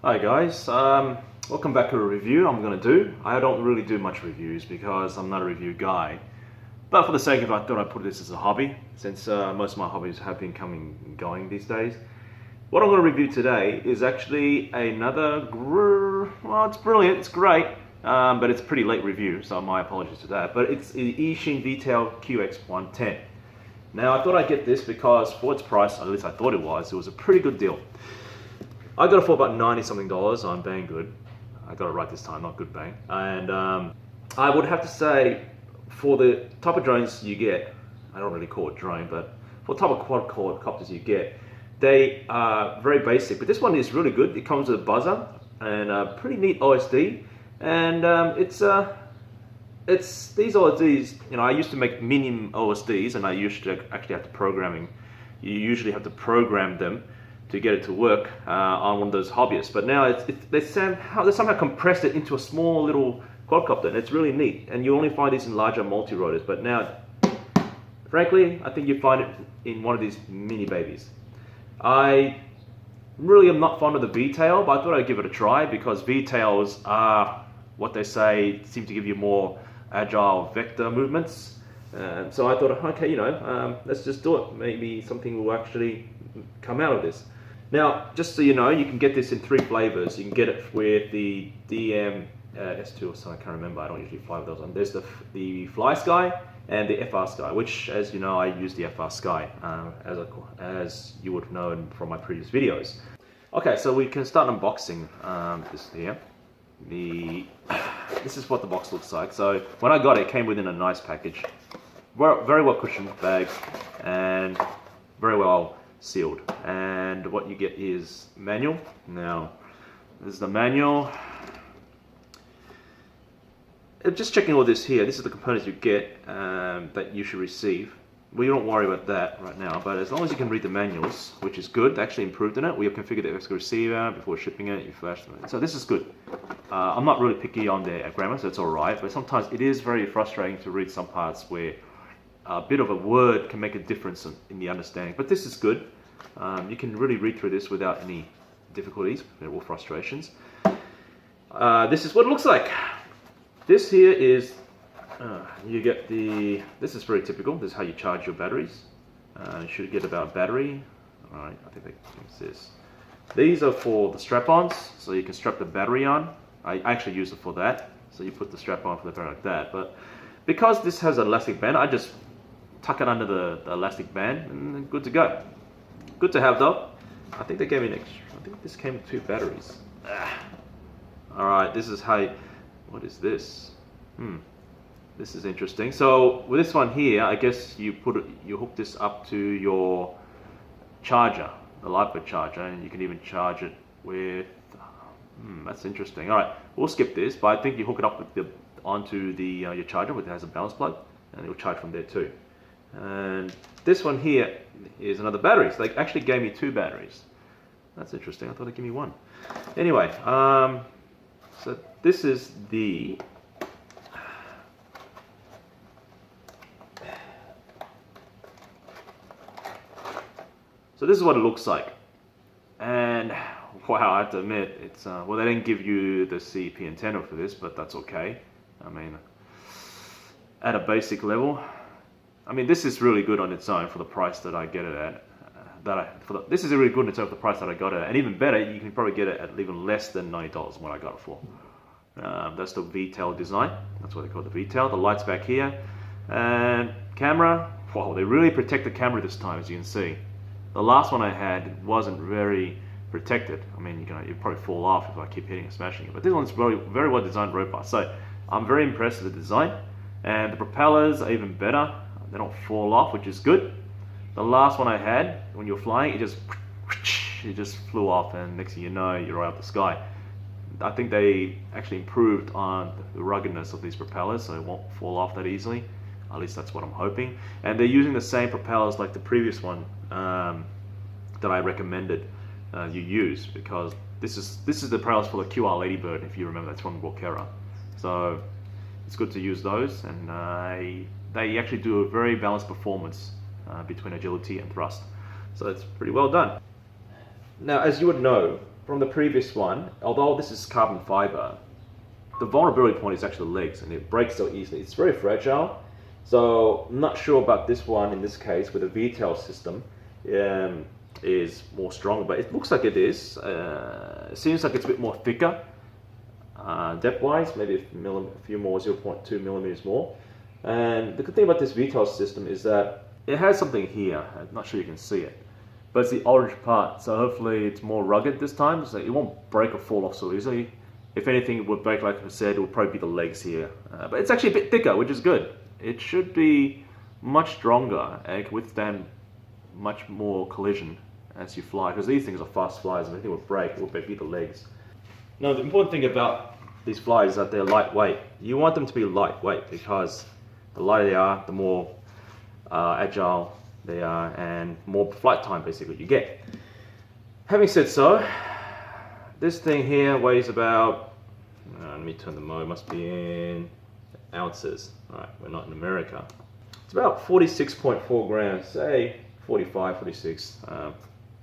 Hi guys, welcome back to a review I'm going to do. I don't really do much reviews because I'm not a review guy. But for the sake of it, I thought I'd put this as a hobby, since most of my hobbies have been coming and going these days. What I'm going to review today is actually another, well, it's brilliant, it's great, but it's a pretty late review, so my apologies for that. But it's the Eachine VTail QX110. Now I thought I'd get this because for its price, at least I thought it was a pretty good deal. I got it for about $90 something on Bang Good. I got it right this time, not Good Bang. And I would have to say, for the type of drones you get, I don't really call it drone, but for the type of quadcopters you get, they are very basic. But this one is really good. It comes with a buzzer and a pretty neat OSD. And it's these OSDs, you know, I used to make mini OSDs, and I used to actually have to programming. You usually have to program them to get it to work on one of those hobbyists. But now they somehow compressed it into a small little quadcopter, and it's really neat. And you only find these in larger multi-rotors. But now, frankly, I think you find it in one of these mini babies. I really am not fond of the VTail, but I thought I'd give it a try because VTails are what they say seem to give you more agile vector movements. So I thought, okay, you know, let's just do it. Maybe something will actually come out of this. Now, just so you know, you can get this in 3 flavors. You can get it with the DM S2 or something, I can't remember. I don't usually fly with those on. There's the Fly Sky and the FR Sky, which, as you know, I use the FR Sky, as you would know from my previous videos. Okay, so we can start unboxing this here. This is what the box looks like. So when I got it, it came within a nice package. Very well cushioned bag and very well sealed. And what you get is manual. Now, this is the manual. Just checking all this here. This is the components you get that you should receive. We don't worry about that right now, but as long as you can read the manuals, which is good, they actually improved in it. We have configured the FX receiver before shipping it, you flash them. So this is good. I'm not really picky on the grammar, so it's alright, but sometimes it is very frustrating to read some parts where a bit of a word can make a difference in the understanding. But this is good. You can really read through this without any difficulties or frustrations. This is what it looks like. This here is you get this is very typical. This is how you charge your batteries. You should get about a battery. Alright, I think they use this. These are for the strap-ons, so you can strap the battery on. I actually use it for that. So you put the strap on for the battery like that. But because this has an elastic band, I just tuck it under the elastic band and good to go. Good to have though. I think they gave me an extra. I think this came with 2 batteries. Alright, this is how. What is this? This is interesting. So with this one here, I guess you hook this up to your charger, the LiPo charger, and you can even charge it with. That's interesting. All right, we'll skip this, but I think you hook it up with onto your charger, which has a balance plug, and it will charge from there too. And this one here is another battery. So they actually gave me 2 batteries. That's interesting. I thought they'd give me 1. Anyway, so this is the. So this is what it looks like, and wow, I have to admit, it's well, they didn't give you the CEP antenna for this, but that's okay. I mean, at a basic level, I mean, this is really good on its own for the price that I get it at. This is really good on its own for the price that I got it at, and even better, you can probably get it at even less than $90 what I got it for. That's the VTail design. That's what they call the VTail. The lights back here, and camera. Wow, they really protect the camera this time, as you can see. The last one I had wasn't very protected. I mean, you'd probably fall off if I keep hitting and smashing it. But this one's very well designed, robust. So I'm very impressed with the design. And the propellers are even better. They don't fall off, which is good. The last one I had, when you're flying, it just flew off, and next thing you know, you're right up the sky. I think they actually improved on the ruggedness of these propellers, so it won't fall off that easily. At least that's what I'm hoping. And they're using the same propellers like the previous one that I recommended you use, because this is the propellers for the QR Ladybird, if you remember. That's from Walkera. So it's good to use those, and they actually do a very balanced performance between agility and thrust. So it's pretty well done. Now, as you would know, from the previous one, although this is carbon fiber, the vulnerability point is actually the legs, and it breaks so easily. It's very fragile. So I'm not sure about this one in this case with the VTail system is more stronger, but it looks like it is. It seems like it's a bit more thicker depth-wise, maybe a few more, 0.2 millimeters more. And the good thing about this VTail system is that it has something here. I'm not sure you can see it, but it's the orange part. So hopefully it's more rugged this time, so it won't break or fall off so easily. If anything, it would break, like I said, it would probably be the legs here. But it's actually a bit thicker, which is good. It should be much stronger and can withstand much more collision as you fly, because these things are fast flyers, and if anything would break, it would be the legs. Now, the important thing about these flies is that they're lightweight. You want them to be lightweight because the lighter they are, the more agile they are, and more flight time basically you get. Having said so, this thing here weighs about, let me turn the mode, must be in ounces. Alright, we're not in America. It's about 46.4 grams, say 45, 46,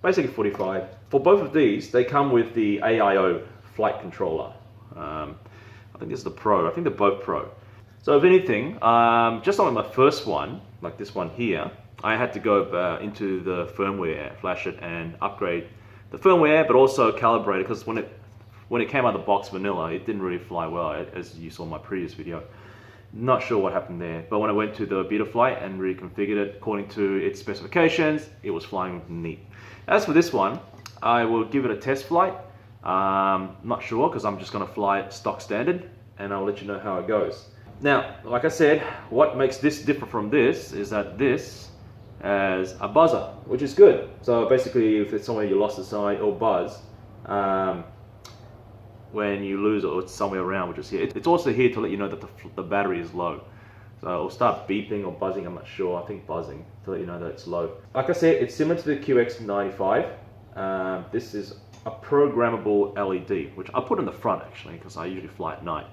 basically 45. For both of these, they come with the AIO flight controller. I think this is the Pro, I think they're both Pro. So if anything, just on my first one, like this one here, I had to go into the firmware, flash it and upgrade the firmware, but also calibrate it, because when it came out of the box vanilla, it didn't really fly well, as you saw in my previous video. Not sure what happened there, but when I went to the beta flight and reconfigured it according to its specifications, it was flying neat. As for this one, I will give it a test flight. Not sure, because I'm just going to fly it stock standard, and I'll let you know how it goes. Now, like I said, what makes this different from this is that this has a buzzer, which is good. So basically, if it's somewhere you lost the sight or buzz, when you lose it or it's somewhere around, which is here. It's also here to let you know that the battery is low. So it'll start beeping or buzzing, I'm not sure, I think buzzing, to let you know that it's low. Like I said, it's similar to the QX95. This is a programmable LED, which I put in the front actually, because I usually fly at night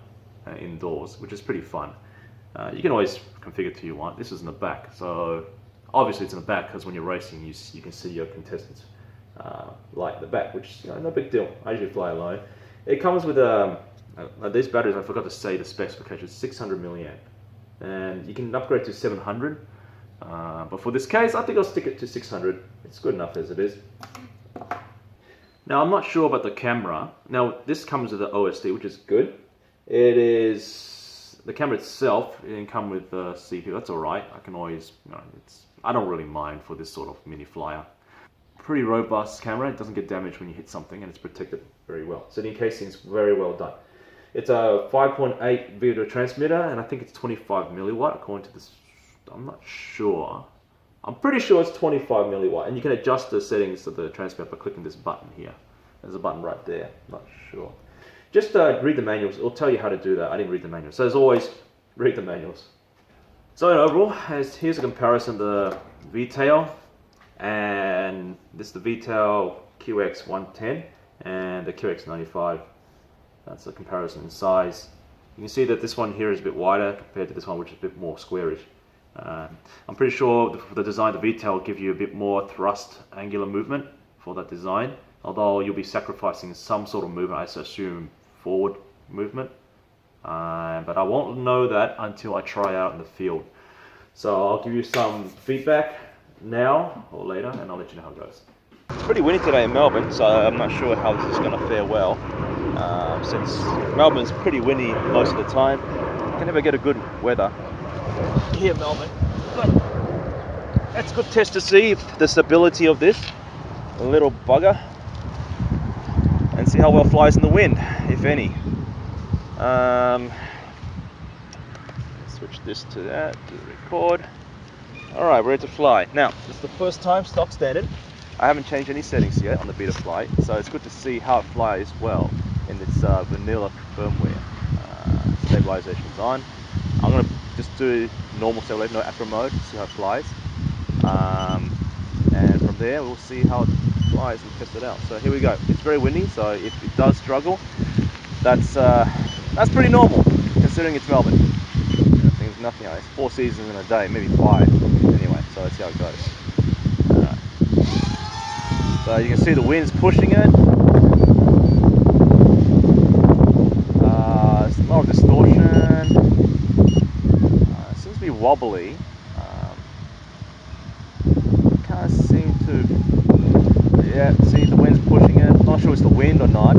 indoors, which is pretty fun. You can always configure to you want. This is in the back, so obviously it's in the back because when you're racing, you can see your contestants light in the back, which is no big deal. I usually fly alone. It comes with these batteries, I forgot to say the specifications, 600 milliamp, and you can upgrade to 700, but for this case I think I'll stick it to 600. It's good enough as it is. Now I'm not sure about the camera. Now this comes with the OSD, which is good. It is, the camera itself, it didn't come with the CPU, that's alright. I can always, I don't really mind for this sort of mini flyer. Pretty robust camera, it doesn't get damaged when you hit something, and it's protected very well. So the encasing is very well done. It's a 5.8 video transmitter, and I think it's 25 milliwatt according to this. I'm not sure. I'm pretty sure it's 25 milliwatt, and you can adjust the settings of the transmitter by clicking this button here. There's a button right there. Not sure. Just read the manuals. It'll tell you how to do that. I didn't read the manuals. So as always, read the manuals. So overall, here's a comparison of the VTail, and this is the VTail QX110 and the QX95. That's a comparison in size. You can see that this one here is a bit wider compared to this one, which is a bit more squarish. I'm pretty sure for the design, the VTail will give you a bit more thrust angular movement for that design, although you'll be sacrificing some sort of movement, I assume forward movement. But I won't know that until I try out in the field. So I'll give you some feedback now or later, and I'll let you know how it goes. It's pretty windy today in Melbourne, so I'm not sure how this is going to fare well. Since Melbourne's pretty windy most of the time, you can never get a good weather here in Melbourne. But it's a good test to see the stability of this little bugger, and see how well it flies in the wind, if any. Switch this to that to record. Alright, we're ready to fly. Now, this is the first time stock standard. I haven't changed any settings yet on the beta flight, so it's good to see how it flies well in this vanilla firmware. Stabilization's on. I'm going to just do normal stabilization, no acro mode, see how it flies. And from there we'll see how it flies and test it out. So here we go. It's very windy, so if it does struggle, that's pretty normal considering it's Melbourne. I think it's nothing else. 4 seasons in a day, maybe 5. Anyway, so let's see how it goes. So you can see the wind's pushing it. wobbly. Can't seem to, yeah, see the wind's pushing it. Not sure it's the wind or not,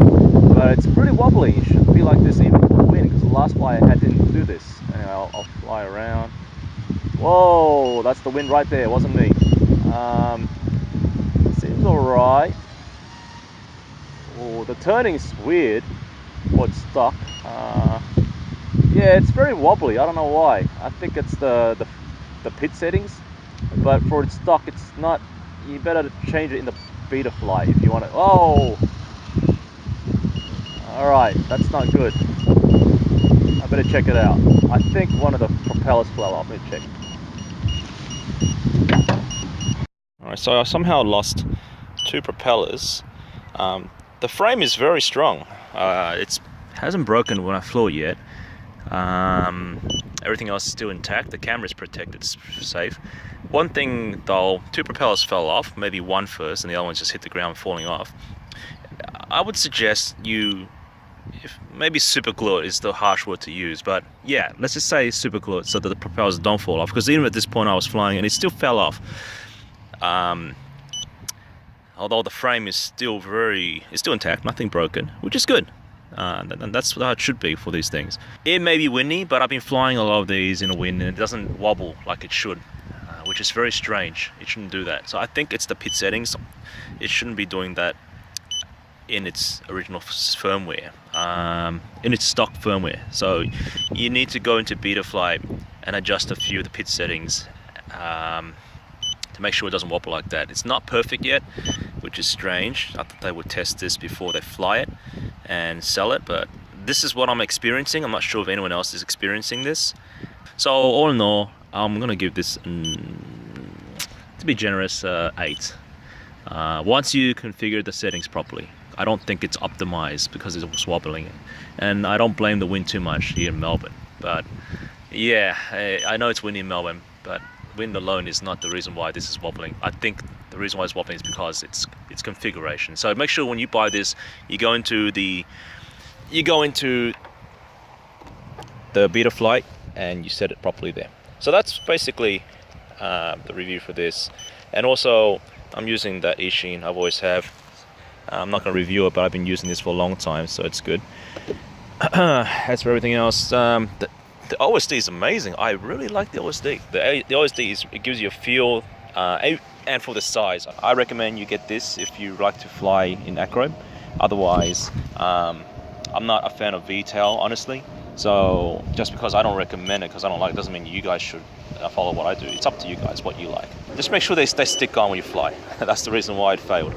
but it's pretty wobbly. It shouldn't be like this even for the wind, because the last fly I had didn't do this. Anyway, I'll fly around. Whoa, that's the wind right there, wasn't me. Seems alright. Oh, the turning is weird. Oh, it's stuck. Yeah, it's very wobbly. I don't know why. I think it's the pit settings, but for its stock, it's not. You better change it in the beta flight if you want to. Oh, all right, that's not good. I better check it out. I think one of the propellers fell off. Let me check. All right, so I somehow lost 2 propellers. The frame is very strong. It hasn't broken when I flew it yet. Everything else is still intact. The camera is protected, it's safe. One thing though, 2 propellers fell off, maybe one first and the other one just hit the ground falling off. I would suggest maybe super glue it is the harsh word to use, but yeah, let's just say super glue it so that the propellers don't fall off, because even at this point I was flying and it still fell off. Although the frame is still intact, nothing broken, which is good. And that's how it should be for these things. It may be windy, but I've been flying a lot of these in the wind and it doesn't wobble like it should, which is very strange. It shouldn't do that. So I think it's the pit settings. It shouldn't be doing that in its original firmware, in its stock firmware. So you need to go into beta flight and adjust a few of the pit settings to make sure it doesn't wobble like that. It's not perfect yet, which is strange. I thought they would test this before they fly it and sell it, but this is what I'm experiencing. I'm not sure if anyone else is experiencing this. So all in all, I'm gonna give this, to be generous, 8. Once you configure the settings properly. I don't think it's optimized because it was wobbling, and I don't blame the wind too much here in Melbourne. But yeah, I know it's windy in Melbourne, but wind alone is not the reason why this is wobbling. I think the reason why it's wobbling is because it's configuration. So make sure when you buy this, you go into the beta flight and you set it properly there. So that's basically the review for this. And also, I'm using that Ishin I've always have. I'm not going to review it, but I've been using this for a long time, so it's good. As for everything else, the OSD is amazing. I really like the OSD. The OSD it gives you a feel, and for the size, I recommend you get this if you like to fly in acro. Otherwise, I'm not a fan of VTail, honestly. So just because I don't recommend it, because I don't like it, doesn't mean you guys should follow what I do. It's up to you guys what you like. Just make sure they stick on when you fly. That's the reason why it failed.